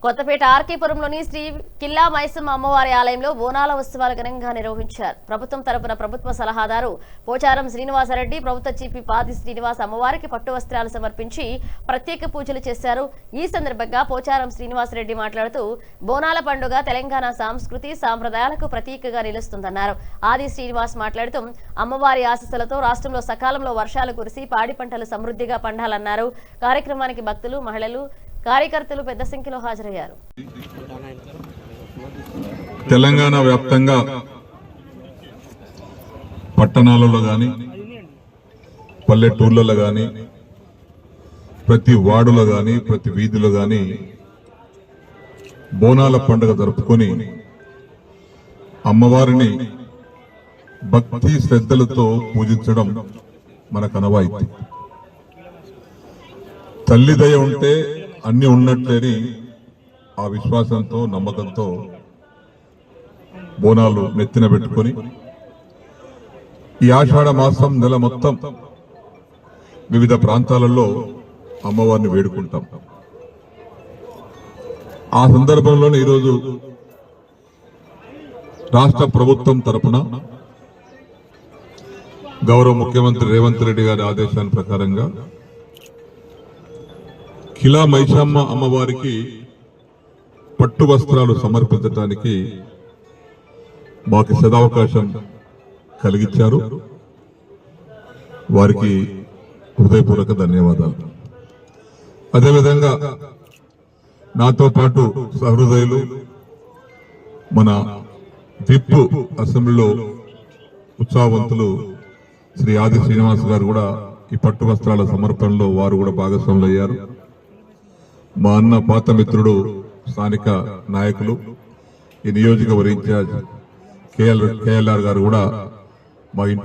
కొత్తపేట ఆర్కేపురంలోని శ్రీ కిల్లా మైసమ్మ అమ్మవారి ఆలయంలో బోనాల ఉత్సవాలు ఘనంగా నిర్వహించారు. ప్రభుత్వం తరపున ప్రభుత్వ సలహాదారు పోచారం శ్రీనివాసరెడ్డి, ప్రభుత్వ చీఫ్ పాది శ్రీనివాస్ అమ్మవారికి పట్టు వస్త్రాలు సమర్పించి ప్రత్యేక పూజలు చేశారు. ఈ సందర్భంగా పోచారం శ్రీనివాసరెడ్డి మాట్లాడుతూ బోనాల పండుగ తెలంగాణ సంస్కృతి సాంప్రదాయాలకు ప్రతీకగా నిలుస్తుందన్నారు. ఆది శ్రీనివాస్ మాట్లాడుతూ అమ్మవారి ఆశీస్సులతో రాష్ట్రంలో సకాలంలో వర్షాలు కురిసి పాడి పంటలు సమృద్ధిగా పండాలన్నారు. కార్యక్రమానికి భక్తులు, మహిళలు, కార్యకర్తలు పెద్ద సంఖ్యలో హాజరయ్యారు. తెలంగాణ వ్యాప్తంగా పట్టణాలలో గాని పల్లెటూర్లలో గాని ప్రతి వార్డులో గాని ప్రతి వీధిలో గాని బోనాల పండుగ జరుపుకొని అమ్మవారిని భక్తి శ్రద్ధలతో పూజించడం మనకు అనవాయితీ. తల్లి దయ ఉంటే అన్ని ఉన్నట్లేని ఆ విశ్వాసంతో నమ్మకంతో బోనాలు నెత్తిన పెట్టుకొని ఈ ఆషాఢ మాసం నెల మొత్తం వివిధ ప్రాంతాలలో అమ్మవారిని వేడుకుంటాం. ఆ సందర్భంలోనే ఈరోజు రాష్ట్ర ప్రభుత్వం తరపున గౌరవ ముఖ్యమంత్రి రేవంత్ రెడ్డి గారి ఆదేశాల ప్రకారంగా కిలా మైసమ్మ అమ్మవారికి పట్టు వస్త్రాలు సమర్పించడానికి మాకు సదవకాశం కలిగించారు. వారికి హృదయపూర్వక ధన్యవాదాలు. అదేవిధంగా నాతో పాటు సహృదయులు మన విప్ అసెంబ్లీలో ఉత్సాహవంతులు శ్రీ ఆది శ్రీనివాస్ గారు కూడా ఈ పట్టు వస్త్రాల సమర్పణలో వారు కూడా భాగస్వాములు అయ్యారు. మా అన్న పాత మిత్రుడు స్థానిక నాయకులు ఈ నియోజకవర్గ ఇన్ఛార్జ్ కేఎల్ఆర్ గారు కూడా మా ఇంటికి